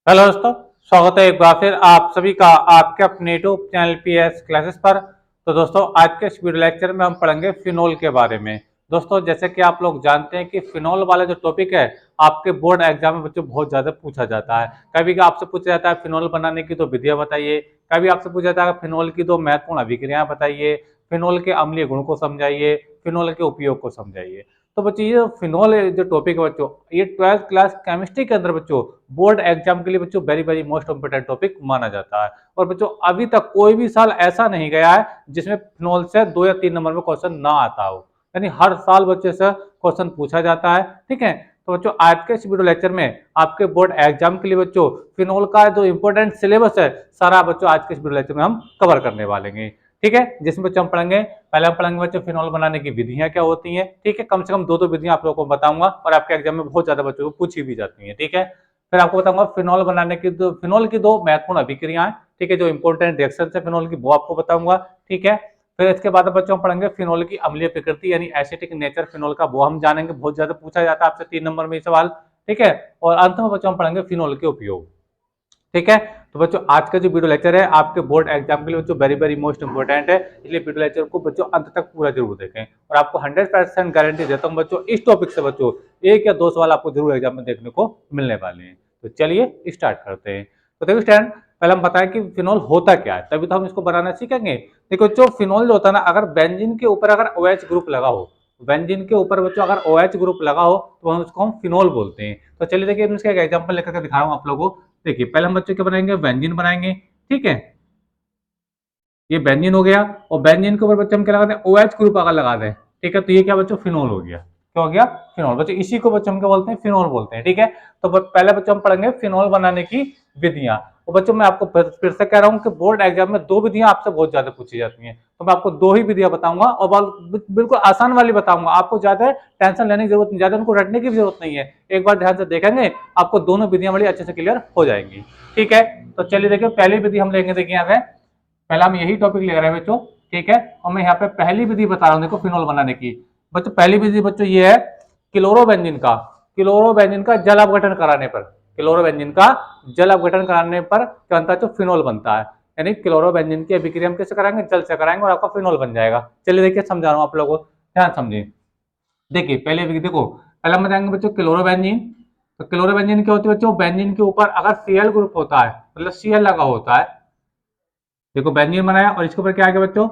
Hello दोस्तों, स्वागत है एक बार फिर आप सभी का आपके अपने यूट्यूब चैनल पीएस क्लासेस पर। तो दोस्तों, आज के इस वीडियो लेक्चर में हम पढ़ेंगे फिनोल के बारे में। दोस्तों, जैसे कि आप लोग जानते हैं कि फिनोल वाला जो टॉपिक है आपके बोर्ड एग्जाम में बच्चों बहुत ज़्यादा पूछा जाता है। कभी भी आपसे पूछा जाता है फिनोल बनाने की दो विधियाँ बताइए, कभी आपसे पूछा जाता है फिनोल की दो महत्वपूर्ण अभिक्रियाएं बताइए, फिनोल के अम्लीय गुण को समझाइए, फिनोल के उपयोग को समझाइए। तो बच्चों, ये फिनोल जो टॉपिक है बच्चों, ये 12th क्लास केमिस्ट्री के अंदर बच्चों बोर्ड एग्जाम के लिए बच्चों very very most important topic माना जाता है। और बच्चों, अभी तक कोई भी साल ऐसा नहीं गया है जिसमें फिनोल से 2 या 3 नंबर में क्वेश्चन ना आता हो। यानी हर साल बच्चे से क्वेश्चन पूछा जाता है। ठीक है, तो बच्चों आज के इस वीडियो लेक्चर में आपके बोर्ड एग्जाम के लिए बच्चों फिनोल का जो इंपॉर्टेंट सिलेबस है सारा बच्चों आज के इस वीडियो लेक्चर में हम कवर करने वाले हैं। ठीक है, जिसमें बच्चों हम पढ़ेंगे, पहले हम पढ़ेंगे बच्चों फिनोल बनाने की विधियां क्या होती हैं। ठीक है, कम से कम दो दो विधियां आप लोगों को बताऊंगा और आपके एग्जाम में बहुत ज्यादा बच्चों को पूछी भी जाती है। ठीक है, फिर आपको बताऊंगा फिनोल बनाने की फिनोल की दो महत्वपूर्ण अभिक्रियाएं। ठीक है, जो इंपॉर्टेंट रिएक्शन है फिनोल की वो आपको बताऊंगा। ठीक है, फिर इसके बाद बच्चों हम पढ़ेंगे फिनोल की अम्लीय प्रकृति यानी एसिडिक नेचर फिनोल का, वो हम जानेंगे। बहुत ज्यादा पूछा जाता है आपसे 3 नंबर में सवाल। ठीक है, और अंत में बच्चों हम पढ़ेंगे फिनोल के उपयोग। ठीक है, तो बच्चों आज का जो वीडियो लेक्चर है आपके बोर्ड एग्जाम के लिए बच्चों वेरी वेरी मोस्ट इंपोर्टेंट है, इसलिए वीडियो लेक्चर को बच्चों अंत तक पूरा जरूर देखें। और आपको 100% गारंटी देता हूं बच्चों, इस टॉपिक से बच्चों 1 या 2 सवाल आपको जरूर एग्जाम में देखने को मिलने वाले हैं। तो चलिए स्टार्ट करते हैं। तो देखो स्टूडेंट, पहले हम बताएं कि फिनोल होता क्या है, तभी तो हम इसको बनाना सीखेंगे। देखो बच्चों, फिनोल जो होता है ना, अगर बेंजीन के ऊपर अगर OH ग्रुप लगा हो, बेंजीन के ऊपर बच्चों अगर OH ग्रुप लगा हो तो हम उसको हम फिनोल बोलते हैं। तो चलिए देखिए, मैं इसका एक एग्जांपल लेकर के दिखा रहा हूं आप लोगों को। देखिए, पहले हम बच्चों क्या बनाएंगे, बेंजीन बनाएंगे। ठीक है, ये बेंजीन हो गया, और बेंजीन के ऊपर बच्चे हम क्या लगा दें, OH ग्रुप अगर लगा दें, ठीक है, तो ये क्या बच्चों, फिनोल हो गया। क्या हो गया, फिनोल। बच्चों इसी को बच्चों हम क्या बोलते हैं, फिनोल बोलते हैं। ठीक है, तो पहले बच्चों हम पढ़ेंगे फिनोल बनाने की विधियां। तो बच्चों मैं आपको फिर से कह रहा हूं कि बोर्ड एग्जाम में दो विधियां आपसे बहुत ज्यादा पूछी जाती हैं, तो मैं आपको दो ही विधियां बताऊंगा और बिल्कुल आसान वाली बताऊंगा। आपको ज्यादा टेंशन लेने की जरूरत नहीं, ज्यादा उनको रटने की जरूरत नहीं है। एक बार ध्यान से देखेंगे आपको दोनों विधियां बड़ी अच्छे से क्लियर हो जाएंगी। ठीक है, तो चलिए देखिए, पहली विधि हम लेंगे। देखिए यहाँ पे पहला हम यही टॉपिक ले रहे हैं बच्चों। ठीक है, और मैं यहाँ पे पहली विधि बता रहा हूँ देखो फिनोल बनाने की। बच्चों पहली विधि बच्चों ये है क्लोरोबेंजीन का जल अपघटन कराने पर, क्लोरोबेंजीन का जल अपघटन कराने पर क्या बनता है, जो फिनोल बनता है। यानी क्लोरोबेंजीन की अभिक्रिया हम कैसे कराएंगे, जल से कराएंगे और आपका फिनोल बन जाएगा। चलिए देखिए समझा रहा हूँ आप लोगों को, ध्यान समझिए। देखिए पहले विधि देखो, पहले हम बताएंगे बच्चों क्लोरोबेंजीन। तो क्लोरोबेंजीन क्या होती है बच्चों, बेंजीन के ऊपर अगर Cl ग्रुप होता है, मतलब Cl लगा होता है। देखो बेंजीन बनाया और इसके ऊपर क्या आ गया बच्चों,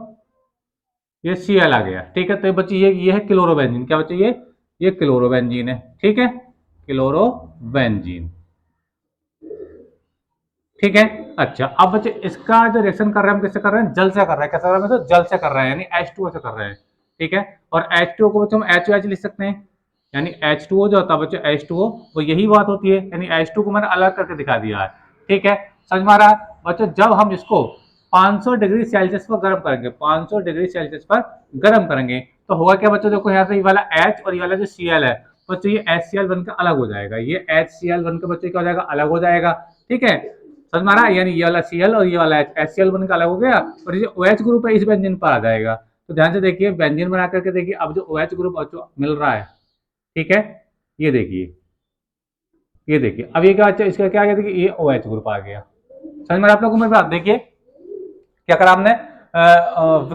ये Cl आ गया। ठीक है, तो ये बच्चे ये है क्लोरोबेंजीन। क्या बच्चे, ये क्लोरोबेंजीन है। ठीक है, क्लोरोबेंजीन। ठीक है, अच्छा अब बच्चे इसका जो रिएक्शन कर रहे हैं हम किससे कर रहे हैं, जल से कर रहे हैं। कैसे कर रहे हैं, तो जल से कर रहे हैं, यानी H2O से कर रहे हैं। ठीक है, और H2O को बच्चों हम HOH लिख सकते हैं। यानी H2O जो होता है बच्चों, H2O वो यही बात होती है, यानी H2 को मैंने अलग करके दिखा दिया है। ठीक है, समझ में आ रहा है बच्चों। जब हम इसको 500 डिग्री सेल्सियस पर गर्म करेंगे, 500 डिग्री सेल्सियस पर गर्म करेंगे, तो होगा क्या बच्चों, देखो यहाँ से ये वाला H और ये वाला जो Cl है बच्चों, ये HCl बनकर अलग हो जाएगा। ये HCl बनकर बच्चों क्या हो जाएगा, अलग हो जाएगा। ठीक है, समझ में आ रहा है, यानी ये वाला Cl और ये वाला HCl बनकर अलग हो गया, और ये OH ग्रुप है इस बेंजीन पर आ जाएगा। तो ध्यान से देखिए, बेंजीन बना करके देखिए, अब जो OH ग्रुप मिल रहा है, ठीक है, ये देखिए, ये देखिए अब ये क्या, इसका क्या आ गया, देखिए ये OH ग्रुप आ गया। समझ में आप लोगों को मेरी बात। देखिए क्या करा हमने,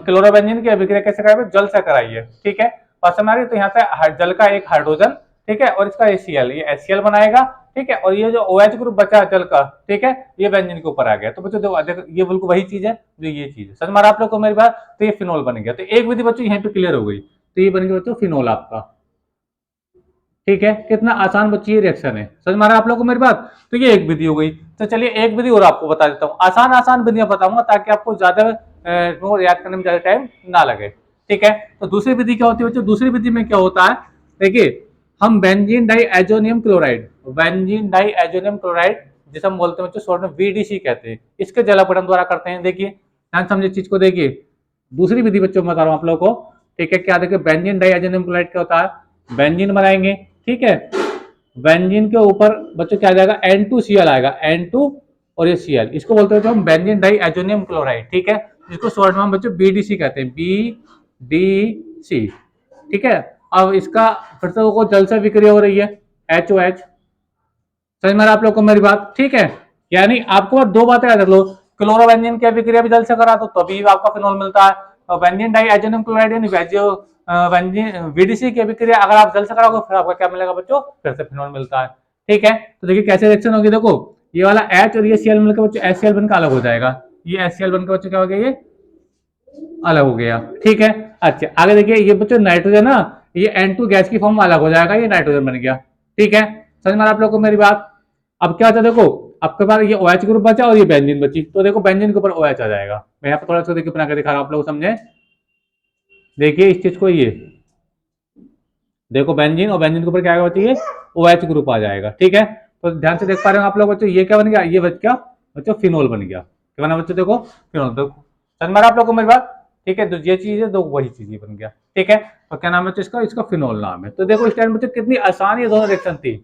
क्लोरोबेंजीन की अभिक्रिया कैसे कराई, जल से कराई है। ठीक है, और समझ आ रही है, तो यहाँ पे जल का एक हाइड्रोजन, ठीक है, और इसका HCl, ये HCl बनाएगा। ठीक है, और ये जो OH ग्रुप बचा जल का, ठीक है, ये बेंजीन के ऊपर आ गया। तो बच्चों देखो ये बिल्कुल वही चीज है जो ये चीज है। समझ में आप लोग को मेरी बात। तो ये फिनोल बन गया। तो एक विधि बच्चों यहाँ पे क्लियर हो गई, तो ये बन गया बच्चों फिनोल आपका। ठीक है, कितना आसान बच्ची ये रिएक्शन है। समझ में आ रहा है आप लोगों को मेरी बात। तो ये एक विधि हो गई। तो चलिए एक विधि और आपको बता देता हूँ, आसान आसान विधियां बताऊंगा ताकि आपको ज्यादा याद करने में ज्यादा टाइम ना लगे। ठीक है, तो दूसरी विधि क्या होती है बच्चों, दूसरी विधि में क्या होता है, देखिए हम benzene diazonium chloride, benzene diazonium chloride जिसे हम बोलते हैं बच्चों शॉर्ट में BDC कहते हैं, इसके जल अपघटन द्वारा करते हैं। देखिए ध्यान समझिए चीज को। देखिए दूसरी विधि बच्चों में बता रहा हूं आप लोगों को। ठीक है, क्या देखिए बेंजीन डाइएजोनियम क्लोराइड क्या होता है, बेंजीन बनाएंगे। ठीक है, बेंजीन के ऊपर बच्चों क्या आ जाएगा, N2Cl आएगा, N2 और ये Cl, इसको बोलते हैं हम बेंजीन डाइएजोनियम क्लोराइड। ठीक है, इसको शॉर्ट में हम बच्चों BDC कहते हैं, BDC। ठीक है, अब इसका फिर से वो जल से विक्रिया हो रही है, HOH। समझ में आप लोग को मेरी बात। ठीक है, यानी आपको दो बातें याद रख लो, क्लोरोबेंजीन की अभिक्रिया भी जल से करा तो तभी आपका फिनोल मिलता है, और बेंजीन डाइएजोनियम क्लोराइड यानी बेंजीन वीडीसी की अभिक्रिया अगर आप जल से कराओगे फिर आपका क्या मिलेगा बच्चों, फिर से फिनोल मिलता है। ठीक है, तो देखिए कैसे रिएक्शन होगी, देखो ये वाला H और ये Cl मिलकर बच्चों HCl बनकर अलग हो जाएगा, ये HCl बनकर बच्चों क्या हो गया, ये अलग हो गया। ठीक है, अच्छा आगे देखिए ये बच्चों नाइट्रोजन ना, ये N2 गैस की फॉर्म में अलग हो जाएगा, ये नाइट्रोजन बन गया। ठीक है, समझ में आप लोग को मेरी बात। अब क्या होता है देखो, आपके पास ये OH ग्रुप बचा और ये बेंजीन बची, तो देखो बेंजीन के ऊपर OH आ जाएगा। मैं यहाँ पे थोड़ा सा देखिए बना के दिखा रहा हूँ आप लोग समझे, देखिए इस चीज को, ये देखो बेंजीन और बेंजीन के ऊपर क्या आएगा बच्चों, ये OH ग्रुप आ जाएगा। ठीक है, तो ध्यान से देख पा रहे हो आप लोग बच्चों, ये क्या बन गया, ये बच गया बच्चों फिनोल बन गया। क्या बना बच्चों, देखो फिनोल, देखो समझ में आप लोग को मेरी बात। ठीक है, तो ये चीज है, तो वही चीज बन गया। ठीक है, तो क्या नाम है बच्चों इसका, इसका फिनोल नाम है। तो देखो इस टाइम बच्चों कितनी आसान ये दोनों रिएक्शन थी,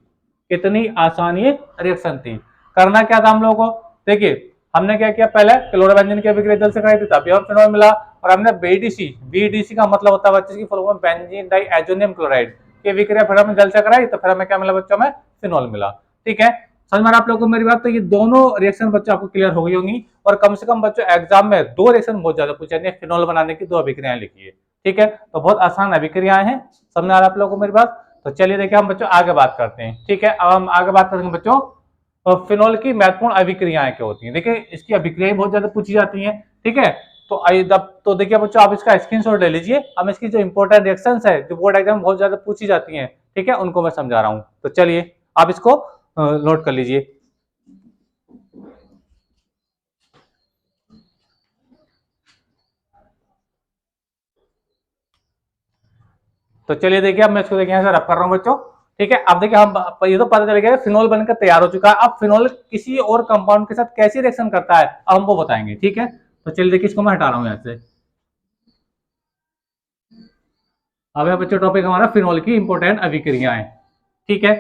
कितनी आसान ये रिएक्शन थी। करना क्या था हम लोगों को, देखिए हमने क्या किया, पहले क्लोरोबेंजीन की अभिक्रिया जल से कराई थी तभी हमें फिनोल मिला, और हमने बीडीसी, बीडीसी का मतलब होता है बच्चों की full form benzene diazonium chloride की अभिक्रिया फिर हमें जल से कराई तो फिर हमें क्या मिला बच्चों, में फिनोल मिला। ठीक है, समझ में आप लोगों को मेरी बात। तो ये दोनों रिएक्शन बच्चों आपको क्लियर हो गई होंगी, और कम से कम बच्चों एग्जाम में दो रिएक्शन बहुत ज्यादा पूछे जाते हैं, फिनोल बनाने की दो अभिक्रियाएं लिखिए। ठीक है, तो बहुत आसान अभिक्रियाएं हैं, समझ में आ रहा है आप लोगों को मेरी बात। तो चलिए देखिए हम बच्चों आगे बात करते हैं। ठीक है, अब हम आगे बात करेंगे बच्चों फिनोल की महत्वपूर्ण अभिक्रियाएं क्या होती हैं। देखिए इसकी अभिक्रियाएं बहुत ज्यादा पूछी जाती हैं। ठीक है, तो तो देखिए बच्चों आप इसका स्क्रीनशॉट ले लीजिए, हम इसकी जो इंपॉर्टेंट रिएक्शंस है जो बोर्ड एग्जाम में बहुत ज्यादा पूछी जाती हैं, ठीक है, उनको मैं समझा रहा हूं। तो चलिए आप इसको नोट कर लीजिए। तो चलिए देखिए अब मैं इसको देखिए यहाँ से रब कर रहा हूँ बच्चों। ठीक है, अब देखिए हम ये तो पता चल गया फिनोल बनकर तैयार हो चुका है। अब फिनोल किसी और कंपाउंड के साथ कैसे रिएक्शन करता है अब हम वो बताएंगे। ठीक है, तो चलिए देखिए इसको मैं हटा रहा हूँ यहाँ से। अब है बच्चों टॉपिक हमारा फिनोल की इंपॉर्टेंट अभिक्रियाएं। ठीक है,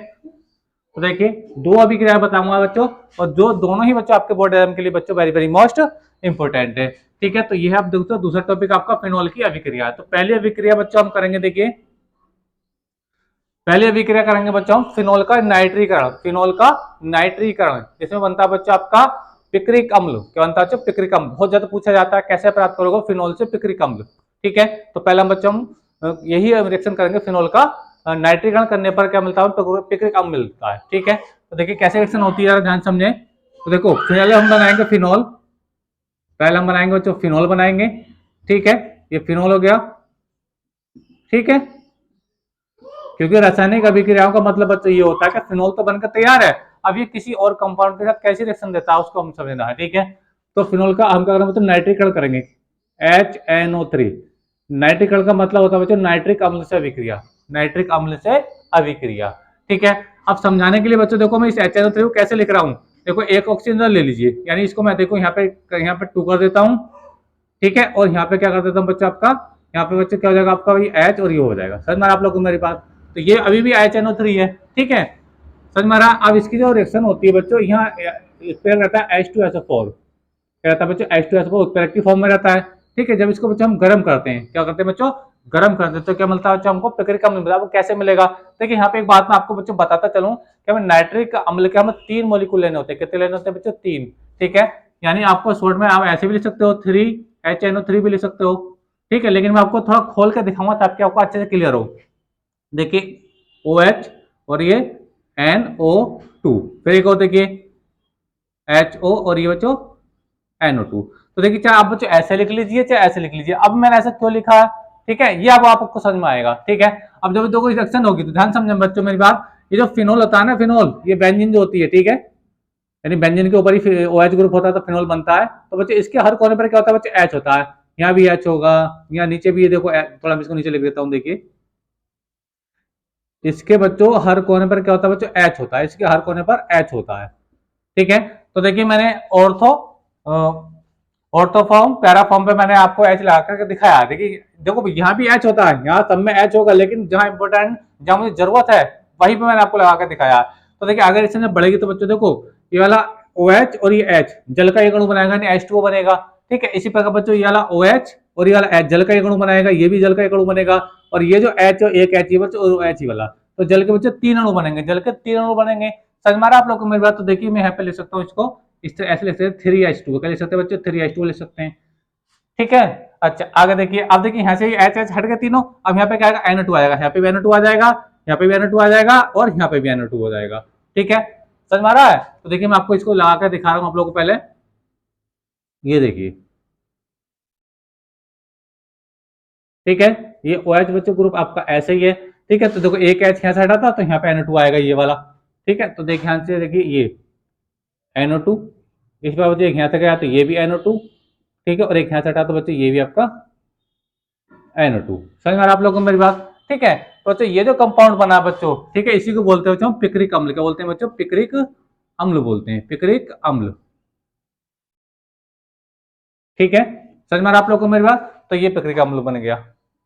तो देखिए दो अभिक्रियाएं बताऊंगा बच्चों, और जो दोनों ही बच्चों आपके बोर्ड एग्जाम के लिए बच्चों वेरी वेरी मोस्ट इंपॉर्टेंट है। ठीक है, तो ये है आप देखो दूसरा टॉपिक आपका फिनोल की अभिक्रिया। तो पहली अभिक्रिया बच्चों हम करेंगे, देखिए पहले अभिक्रिया करेंगे बच्चों हम फिनोल का नाइट्रीकरण, फिनोल का नाइट्रीकरण। इसमें बनता है बच्चों आपका पिक्रिक अम्ल। क्या बनता है, पिक्रिक अम्ल बहुत ज्यादा पूछा जाता है, कैसे प्राप्त करोगे फिनोल से पिक्रिक अम्ल। ठीक है, तो पहला बच्चों हम यही रिएक्शन करेंगे, फिनोल का नाइट्रीकरण करने पर क्या मिलता है, पिक्रिक अम्ल मिलता है। ठीक है, तो देखिए कैसे रिएक्शन होती है ध्यान समझे। तो देखो पहले हम बनाएंगे फिनोल, पहले हम बनाएंगे बच्चों फिनोल बनाएंगे। ठीक है, ये फिनोल हो गया। ठीक है, क्योंकि रासायनिक अभिक्रियाओं का मतलब बच्चों ये होता है कि फिनोल तो बनकर तैयार है, अब ये किसी और कंपाउंड के साथ कैसे रिएक्शन देता है उसको हम समझना है। ठीक है, तो फिनोल का हम क्या करेंगे मतलब नाइट्रीकरण करेंगे, HNO3। नाइट्रीकरण का मतलब होता है बच्चों नाइट्रिक अम्ल से अभिक्रिया, नाइट्रिक अम्ल से अभिक्रिया। ठीक है, अब समझाने के लिए बच्चों देखो मैं इस HNO3 को कैसे लिख रहा हूँ। देखो एक ऑक्सीजन ले लीजिए, यानी इसको मैं देखो यहाँ पे 2 कर देता हूँ। ठीक है, और यहाँ पे क्या कर देता हूँ बच्चा आपका, यहाँ पे बच्चे क्या हो जाएगा आपका ये H और ये हो जाएगा। समझ में आप लोगों को मेरी बात। तो ये अभी भी HNO3 है। ठीक है, समझ में आ रहा। अब इसकी जो रिएक्शन होती है बच्चों, यहाँ इस पे रहता है H2SO4, क्या रहता है बच्चों H2SO4 उत्प्रेरक फॉर्म में रहता है। ठीक है, जब इसको बच्चों हम गर्म करते हैं, क्या करते हैं बच्चों, गर्म करते हैं, तो क्या मिलता है बच्चों हमको पिक्रिक अम्ल मिलता है। वो कैसे मिलेगा, देखिए यहाँ पे एक बात मैं आपको बच्चों बताता चलूं कि हमें नाइट्रिक अम्ल के हमें 3 मॉलिक्यूल लेने होते हैं। कितने लेने होते हैं बच्चों, 3। ठीक है, यानी आपको शॉर्ट में आप ऐसे भी लिख सकते हो 3HNO3 भी लिख सकते हो। ठीक है, लेकिन मैं आपको थोड़ा खोल के दिखाऊंगा ताकि आपको अच्छे से क्लियर हो। देखिए OH और ये NO2, फिर एक और देखिए HO और ये बच्चों NO2। तो देखिए चाहे आप बच्चों ऐसे लिख लीजिए चाहे ऐसे लिख लीजिए। अब मैंने ऐसा क्यों लिखा है, ठीक है, ये अब आपको समझ में आएगा। ठीक है, अब जब दो रिएक्शन होगी तो ध्यान समझे बच्चों मेरी बात। ये जो फिनोल होता है ना, फिनोल ये बेंजीन जो होती है, ठीक है, यानी बेंजीन के ऊपर ही OH ग्रुप होता है तो फिनोल बनता है। तो बच्चे इसके हर कोने पर क्या होता है बच्चे, H होता है। यहाँ भी H होगा, यहाँ नीचे भी ये देखो थोड़ा मैं इसको नीचे लिख देता हूँ। देखिए इसके बच्चों हर कोने पर क्या होता है बच्चों, H होता है, इसके हर कोने पर H होता है। ठीक है, तो देखिए मैंने ऑर्थो फॉर्म पैरा फॉर्म पे मैंने आपको एच लगा करके दिखाया। देखिए देखो यहाँ भी एच होता है, यहाँ सब में एच होगा, लेकिन जहां इंपॉर्टेंट जहां मुझे जरूरत है वहीं पे मैंने आपको लगा कर दिखाया। तो देखिए अगर इसमें बढ़ेगी तो बच्चों देखो ये वाला OH और ये H जल का एक अणु बनाएगा, नहीं H2O बनेगा। ठीक है, इसी प्रकार बच्चों ये वाला OH और ये वाला H जल का एक अणु बनाएगा, ये भी जल का एक अणु बनेगा, और ये जो H और एक H बच्चों और H ही वाला, तो जल के बच्चों 3 अणु बनेंगे, जल के 3 अणु बनेंगे। समझ में आ रहा है आप लोग को मेरी बात। तो देखिए मैं यहाँ पे लिख सकता हूँ इसको, इस तरह ऐसे लिख सकते हैं 3H2, क्या लिख सकते हैं बच्चों? 3H2 लिख सकते हैं। ठीक है। अच्छा आगे देखिए, अब देखिए यहाँ से एच एच हट गए तीनों, अब यहाँ पे क्या आएगा? NO2 आएगा, यहाँ पे भी NO2 आ जाएगा, यहाँ पे भी NO2 आ जाएगा और यहाँ पे भी NO2 हो जाएगा। ठीक है, समझ में आ रहा है? तो देखिए मैं आपको इसको लगा कर दिखा रहा हूँ आप लोगों को पहले, ये देखिए। ठीक है, ये OH बच्चों ग्रुप आपका ऐसे ही है। ठीक है, तो देखो एक एच यहाँ से हटा था तो यहाँ पे NO2 आएगा ये वाला। ठीक है, तो देखिए यहाँ से देखिए ये NO2, इस बार बच्चे यहाँ से गया तो ये भी NO2। ठीक है, और एक यहाँ से हटा तो बच्चे ये भी आपका NO2। समझ में आ रहा है आप लोगों को मेरी बात? ठीक है, तो बच्चों ये जो कंपाउंड बना बच्चों, ठीक है, इसी को बोलते हैं बच्चों पिक्रिक अम्ल। क्या बोलते हैं बच्चों? पिक्रिक अम्ल बोलते हैं, पिक्रिक अम्ल। ठीक है, समझ में आ रहा है आप लोगों को मेरी बात? तो ये पिक्रिक अम्ल बन गया।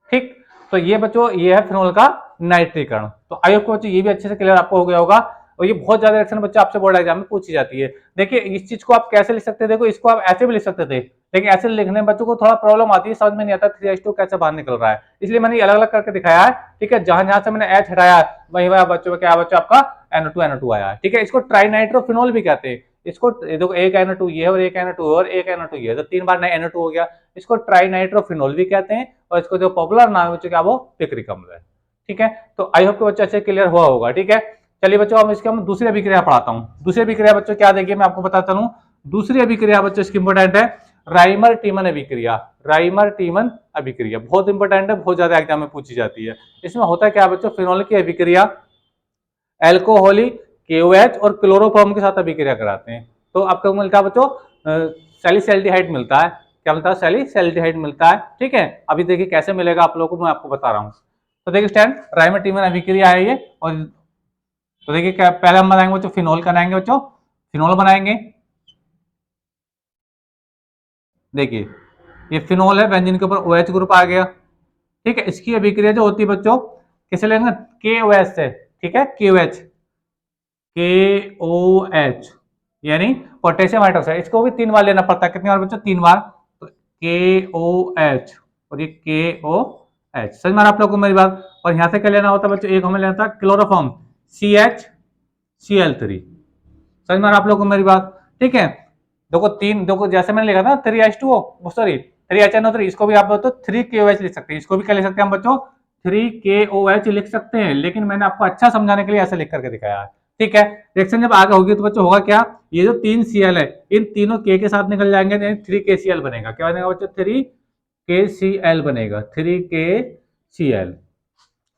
ठीक, तो ये बच्चों ये है फिनोल का नाइट्रीकरण। तो आई होप को बच्चों ये भी अच्छे से क्लियर आपको हो गया होगा। और ये बहुत ज्यादा रिएक्शन बच्चों आपसे बोर्ड एग्जाम में पूछी जाती है। देखिए इस चीज को आप कैसे लिख सकते हैं, देखो इसको आप ऐसे भी लिख सकते थे, लेकिन ऐसे लिखने में बच्चों को थोड़ा प्रॉब्लम आती है, समझ में नहीं आता 3H2 कैसे बाहर निकल रहा है, इसलिए मैंने अलग अलग करके दिखाया है। ठीक है, जहां जहां से मैंने H हटाया वही वही बच्चों में क्या बच्चों आपका NO2 है। ठीक है, इसको ट्राइनाइट्रोफिनोल भी कहते हैं। इसको देखो एक NO2 ये है और एक NO2 और एक NO2 ये है, तो 3 बार NO2 हो गया। इसको ट्राइनाइट्रोफिनोल भी कहते हैं और इसको जो पॉपुलर नाम है बच्चों क्या वो पिक्रिक अम्ल है। ठीक है, तो आई होप कि बच्चों अच्छे क्लियर हुआ होगा। ठीक है, चलिए बच्चों अब इसके हम दूसरी अभिक्रिया पढ़ाता हूँ। दूसरी अभिक्रिया बच्चों क्या देखिए मैं आपको बताता हूँ। दूसरी अभिक्रिया बच्चों इसकी इंपोर्टेंट है, राइमर टीमन अभिक्रिया। राइमर टीमन अभिक्रिया बहुत इंपोर्टेंट है, बहुत ज्यादा एग्जाम में पूछी जाती है। इसमें होता क्या बच्चों? फिनोल की अभिक्रिया एल्कोहलिक KOH और क्लोरोफॉर्म के साथ अभिक्रिया कराते हैं। तो आपको मिलता है बच्चों सैलिसैल्डिहाइड मिलता है। क्या मिलता है? सैलिसैल्डिहाइड मिलता है। ठीक है, अभी देखिए कैसे मिलेगा आप लोगों को, मैं आपको बता रहा हूँ। तो देखिए स्टैंड राइमर टीमन अभिक्रिया है ये। और तो देखिए क्या पहले हम बनाएंगे बच्चों, फिनोल का बनाएंगे बच्चों, फिनोल बनाएंगे। देखिए ये फिनोल है, बेंजीन के ऊपर OH ग्रुप आ गया। ठीक है, इसकी अभिक्रिया जो होती है बच्चों किसे लेंगे? KOH से। ठीक है, KOH यानी पोटेशियम हाइड्रोक्साइड। इसको भी 3 बार लेना पड़ता है। कितनी बार बच्चों? 3 बार। तो KOH और ये KOH। समझ में आप लोगों को मेरी बात? और यहां से क्या लेना होता है बच्चों? एक हमें लेना था क्लोरोफॉर्म CHCl3। समझ में आप लोगों को मेरी बात? ठीक है, देखो जैसे मैंने लिखा था 3H2O, सॉरी 3HNO3, इसको भी आप तो 3KOH लिख सकते हैं। इसको भी क्या लिख सकते हैं हम बच्चों? 3KOH लिख सकते हैं, लेकिन मैंने आपको अच्छा समझाने के लिए ऐसे लिख करके दिखाया है। ठीक है, रिएक्शन जब आगे होगी तो बच्चों होगा क्या? ये जो 3Cl है इन तीनों K के साथ निकल जाएंगे, 3KCl बनेगा। क्या बनेगा बच्चों? 3KCl बनेगा, 3KCl।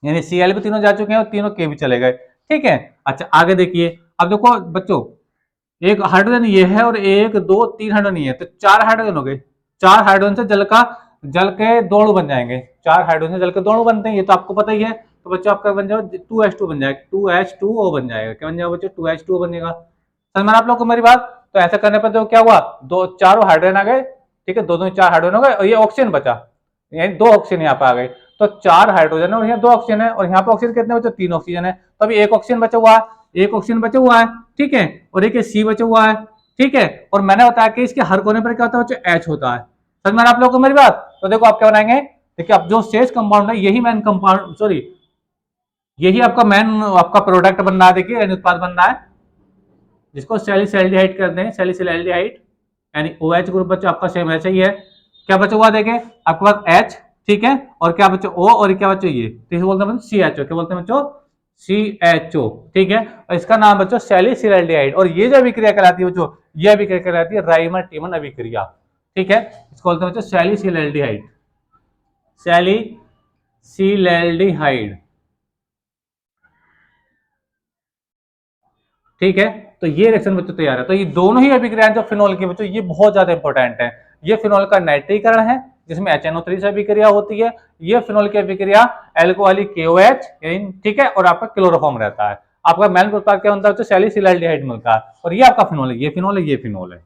यानी Cl भी तीनों जा चुके हैं और तीनों K भी चले गए। ठीक है, अच्छा आगे देखिए, अब देखो बच्चों एक हाइड्रोजन ये है और एक दो तीन हाइड्रोजन ये है, तो 4 हाइड्रोजन हो गए। 4 हाइड्रोजन से जल के दो अणु बन जाएंगे। 4 हाइड्रोजन से जल के दो अणु बनते हैं, ये तो आपको पता ही है। तो बच्चों आपका बन जाएगा 2H2 बन जाएगा, 2H2O बन जाएगा। क्या बन जाएगा बच्चों? 2H2O बनेगा। समझ में आप लोग को मेरी बात? तो ऐसा करने पर तो क्या हुआ, दो चारों हाइड्रोजन आ गए। ठीक है, दो 4 हाइड्रोजन हो गए और ये ऑक्सीजन बचा, यानी 2 ऑक्सीजन यहाँ पे आ गए। तो 4 हाइड्रोजन है और यहाँ 2 ऑक्सीजन है, और यहाँ पे ऑक्सीजन कितने बचे? 3 ऑक्सीजन है। तो अभी एक ऑक्सीजन बचा हुआ है, एक ऑक्सीजन बचा हुआ है। ठीक है, और एक C बचा हुआ है। ठीक है, और मैंने बताया कि इसके हर कोने पर क्या होता है बच्चों? H होता है। समझ में आप लोगों को मेरी बात? तो देखो आप क्या बनाएंगे, देखिए अब जो शेष कंपाउंड है यही मेन कंपाउंड, सॉरी यही आपका मेन आपका प्रोडक्ट बन रहा है। देखिए उत्पाद बन रहा है जिसको सैलिसैल्डिहाइड करते हैं, सैलिसैल्डिहाइड यानी OH ग्रुप बच्चों आपका सेम ऐसा ही है। क्या बचा हुआ देखें आपके पास H, ठीक है, और क्या बच्चों O, और क्या बच्चों ये, तो इसे बोलते हैं CHO। क्या बोलते हैं बच्चों? CHO। ठीक है, और इसका नाम बच्चों सैलिसैल्डिहाइड। और ये जो अभिक्रिया कहलाती है बच्चों, ये अभिक्रिया कहलाती है राइमर टीमन अभिक्रिया। ठीक है, इसको बोलते हैं बच्चों सैलिसैल्डिहाइड, सैलिसैल्डिहाइड। ठीक है, तो ये रिएक्शन बच्चों तैयार है। तो ये दोनों ही अभिक्रियाएं जो फिनोल की बच्चों ये बहुत ज्यादा इंपॉर्टेंट है। ये फिनोल का नाइट्रीकरण है जिसमें HNO3 से अभिक्रिया होती है। ये फिनोल की अभिक्रिया एल्कोहलिक KOH, ठीक है, और आपका क्लोरोफॉर्म रहता है। आपका मेन उत्पाद क्या बनता है? सैलिसैल्डिहाइड मिलता है, और ये आपका फिनोल है, ये फिनोल है, ये फिनोल है।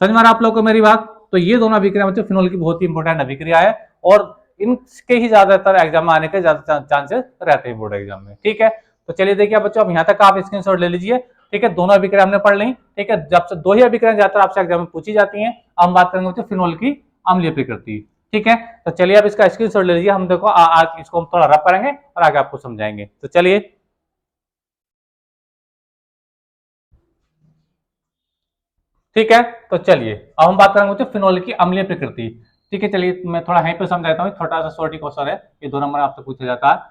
समझ में आ रहा आप लोगों को मेरी बात? तो ये दोनों अभिक्रिया बच्चों फिनोल की बहुत ही इंपॉर्टेंट अभिक्रिया है, और इनके ही ज्यादातर एग्जाम में आने के ज्यादा चांसेस रहते हैं बोर्ड एग्जाम में। ठीक है, तो चलिए देखिए बच्चों, अब यहाँ तक आप स्क्रीनशॉट ले लीजिए। ठीक है, दोनों अभिक्रिया हमने पढ़ ली। ठीक है, जब से 2 ही अभिक्रिया ज्यादातर आपसे एग्जाम में पूछी जाती हैं। अब हम बात करेंगे बच्चों फिनोल की अम्लीय प्रकृति। ठीक है, तो चलिए आप इसका स्क्रीनशॉट ले लीजिए। हम देखो आज इसको हम थोड़ा रफ करेंगे और आगे आपको समझाएंगे। तो चलिए ठीक है, तो चलिए अब हम बात करेंगे बच्चों फिनोल की अम्लीय प्रकृति। ठीक है, चलिए मैं थोड़ा यहीं पे समझाता हूँ, छोटा सा शॉर्ट क्वेश्चन है, ये 2 नंबर आपसे पूछा जाता है।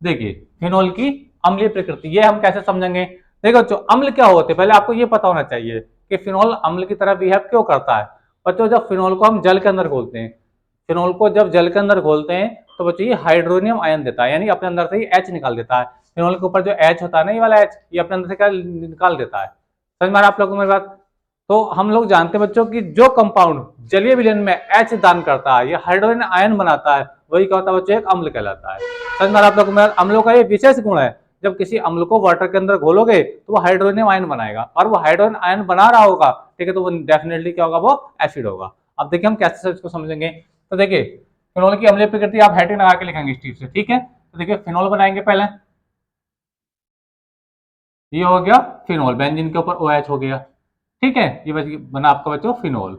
देखिए फिनोल की अम्लीय प्रकृति ये हम कैसे समझेंगे। देखो बच्चों अम्ल क्या होते हैं पहले आपको ये पता होना चाहिए कि फिनोल अम्ल की तरह बिहेव क्यों करता है। बच्चों जब फिनोल को हम जल के अंदर घोलते हैं, फिनोल को जब जल के अंदर घोलते हैं तो बच्चों ये हाइड्रोनियम आयन देता है, यानी अपने अंदर से ही एच निकाल देता है। फिनोल के ऊपर जो एच होता है ना, ये वाला एच, ये अपने अंदर से क्या निकाल देता है। समझ में आ रहा है आप लोगों को मेरी बात। तो हम लोग जानते हैं बच्चों कि जो कंपाउंड जलीय विलयन में एच दान करता है, ये हाइड्रोजन आयन बनाता है, वही क्या होता है बच्चों, एक अम्ल कहलाता है। समझ में आ रहा है आप लोगों को। अम्लों का ये विशेष गुण है, जब किसी अम्ल को वाटर के अंदर घोलोगे तो वो हाइड्रोजन आयन बनाएगा, और वो हाइड्रोजन आयन बना रहा होगा, ठीक है, तो वो डेफिनेटली क्या होगा, वो एसिड होगा। अब देखिए हम कैसे इसको समझेंगे। तो देखिए फिनोल की अम्लीय प्रकृति आप हेडिंग लगा के लिखेंगे इस चीज से, ठीक है। तो देखिए फिनोल बनाएंगे पहले, ये हो गया फिनोल, बेंजीन के ऊपर OH हो गया, ठीक है, ये बना आपका बच्चों फिनोल,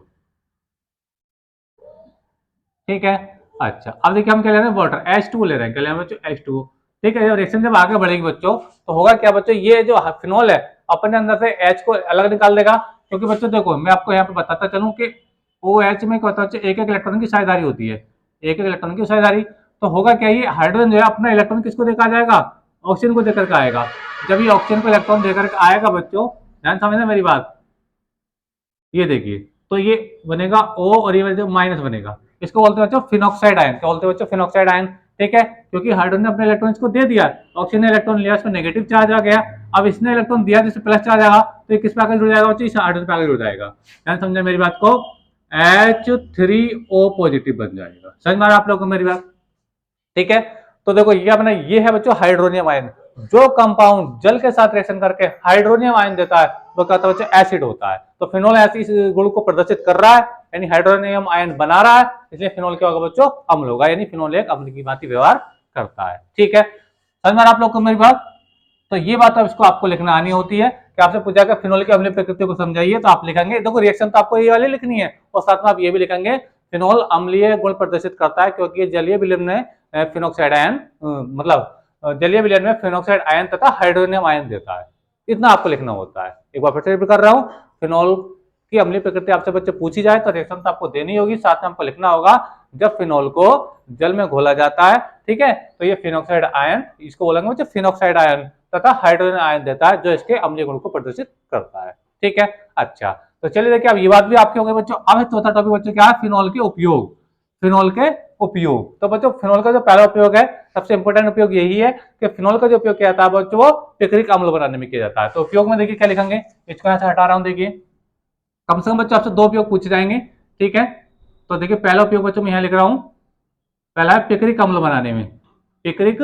ठीक है। अच्छा अब देखिए हम क्या ले रहे हैं, वाटर H2 ले रहे हैं, क्या ले रहे हैं बच्चों, H2। ठीक है, रिएक्शन जब आगे बढ़ेगी बच्चों तो होगा क्या बच्चों, ये जो फिनोल है अपने अंदर से H को अलग निकाल देगा, क्योंकि बच्चों देखो मैं आपको यहाँ पे बताता चलूँ कि OH में क्या होता है, एक एक इलेक्ट्रॉन की साझेदारी होती है, एक एक इलेक्ट्रॉन की साझेदारी। तो होगा क्या, ये हाइड्रोजन जो है अपना इलेक्ट्रॉन किसको देकर जाएगा, ऑक्सीजन को देकर के आएगा। जब ये ऑक्सीजन को इलेक्ट्रॉन देकर के आएगा बच्चों, ध्यान समझना मेरी बात, ये देखिए तो ये बनेगा O और ये माइनस बनेगा, इसको बोलते हैं बच्चों फिनॉक्साइड आयन। क्या बोलते हैं बच्चों, फिनॉक्साइड आयन, ठीक है। क्योंकि हाइड्रोजन ने अपने इलेक्ट्रॉन को दे दिया, ऑक्सीजन ने इलेक्ट्रॉन लिया, इसमें नेगेटिव चार्ज आ गया, अब इसने इलेक्ट्रॉन दिया जिससे प्लस चार्ज आएगा, तो ये किस पे आगे जुड़ जाएगा बच्चों, इस हाइड्रोजन पे आगे जुड़ जाएगा। ध्यान समझे मेरी बात को, H3O पॉजिटिव बन जाएगा। समझ में आ रहा आप लोगों को मेरी बात, ठीक है। तो देखो ये अपना ये है बच्चों हाइड्रोनियम आयन, जो कंपाउंड जल के साथ रिएक्शन करके हाइड्रोनियम आयन देता है वो कहता है बच्चों एसिड होता है। तो फिनोल ऐसे इस गुण को प्रदर्शित कर रहा है, यानी हाइड्रोनियम आयन बना रहा है, इसलिए फिनोल क्या होगा बच्चों, अम्ल होगा, यानी फिनोल एक अम्ल की भांति व्यवहार करता है, ठीक है। समझ में आप लोग को मेरी बात। तो ये बात अब इसको आपको लिखना आनी होती है कि आपसे पूछा कि फिनोल की अम्लीय प्रकृति को समझाइए, तो आप लिखेंगे, देखो रिएक्शन तो आपको ये वाली लिखनी है, और साथ में आप ये भी लिखेंगे फिनोल अम्लीय गुण प्रदर्शित करता है क्योंकि ये जलीय विलयन में फिनोक्साइड आयन मतलब जलीय विलयन में फिनोक्साइड आयन तथा हाइड्रोनियम आयन देता है। इतना आपको लिखना होता है। एक बार फिर से रिपीट कर रहा हूँ, फिनोल की अम्लीय प्रकृति आपसे बच्चे पूछी जाए तो रिएक्शन तो आपको देनी होगी, साथ में आपको लिखना होगा जब फिनोल को जल में घोला जाता है, ठीक है, तो ये फिनोक्साइड आयन, इसको बोलेंगे बच्चे फिनोक्साइड आयन तथा हाइड्रोजन आयन देता है, जो इसके अम्लीय गुण को प्रदर्शित करता है, ठीक है। अच्छा तो चलिए देखिए अब ये बात भी आपकी हो गई बच्चों। अब चौथा टॉपिक बच्चों क्या है, फिनोल के उपयोग। फिनोल के उपयोग, तो बच्चों फिनोल का जो पहला उपयोग है, सबसे इंपॉर्टेंट उपयोग यही है कि फिनोल का जो उपयोग किया जाता है बच्चों, वो पिक्रिक अम्ल बनाने में किया जाता है। तो उपयोग में देखिए क्या लिखेंगे, इसको यहां से हटा रहा हूं, देखिए कम से कम बच्चों आपसे 2 उपयोग पूछे जाएंगे, ठीक है। तो देखिए पहला उपयोग बच्चों मैं यहां लिख रहा हूं, पहला है पिक्रिक अम्ल बनाने में, पिक्रिक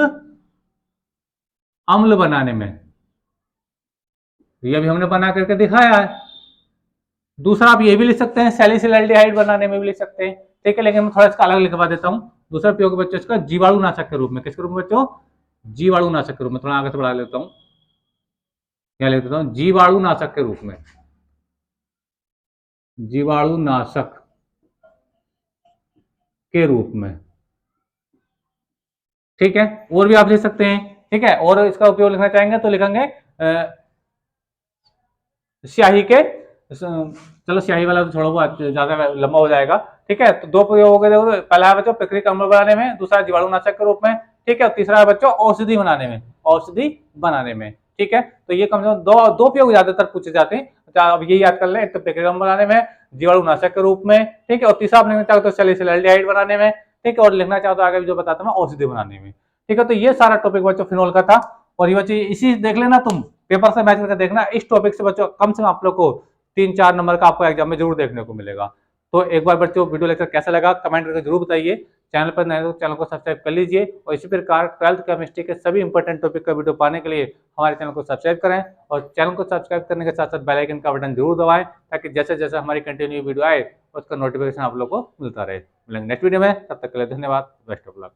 अम्ल बनाने में, ये अभी हमने बना करके दिखाया है। दूसरा आप ये भी लिख सकते हैं, सैलिसिलएल्डिहाइड बनाने में भी लिख सकते हैं, ठीक है, लेकिन मैं थोड़ा इसका अलग लिखवा देता हूं। दूसरा उपयोग बच्चों इसका जीवाणुनाशक के रूप में, किसके रूप में बच्चों, जीवाणुनाशक के रूप में, थोड़ा आगे से बढ़ा लेता हूं, क्या लिख देता हूं, जीवाणुनाशक के रूप में, जीवाणुनाशक के रूप में, ठीक है। और भी आप लिख सकते हैं, ठीक है, और इसका उपयोग लिखना चाहेंगे तो लिखेंगे स्याही के, चलो स्याही वाला तो छोड़ो, वो ज्यादा लंबा हो जाएगा, ठीक है। तो 2 प्रयोग हो गए, पहला है बच्चों पिक्रिक अम्ल बनाने में, दूसरा जीवाणुनाशक के रूप में, ठीक है, तीसरा है बच्चों औषधि बनाने में, औषधि बनाने में, ठीक है। तो ये कम से कम दो उपयोग ज्यादातर पूछे जाते हैं, अब ये याद कर लें, एक तो पिक्रिक अम्ल बनाने में, जीवाणुनाशक के रूप में, ठीक है, और तीसरा आप लिखना चाहो तो सैलिसिलएल्डिहाइड बनाने में, ठीक है, और लिखना चाहो तो आगे जो बताता हूँ औषधि बनाने में, ठीक है। तो ये सारा टॉपिक बच्चों फिनोल का था, और ये बच्चों इसी देख लेना, तुम पेपर से मैच करके देखना, इस टॉपिक से बच्चों कम से कम आप लोग को 3-4 नंबर का आपको एग्जाम में जरूर देखने को मिलेगा। तो एक बार बच्चों वीडियो लेक्चर कैसा लगा कमेंट करके जरूर बताइए, चैनल पर नए तो चैनल को सब्सक्राइब कर लीजिए, और इसी प्रकार 12th केमिस्ट्री के सभी इंपॉर्टेंट टॉपिक का वीडियो पाने के लिए हमारे चैनल को सब्सक्राइब करें, और चैनल को सब्सक्राइब करने के साथ साथ बेल आइकन का बटन जरूर दबाएं, ताकि जैसे जैसे हमारी कंटिन्यू वीडियो आए उसका नोटिफिकेशन आप लोग को मिलता रहे। मिलेंगे नेक्स्ट वीडियो में, तब तक के लिए धन्यवाद, बेस्ट ऑफ लक।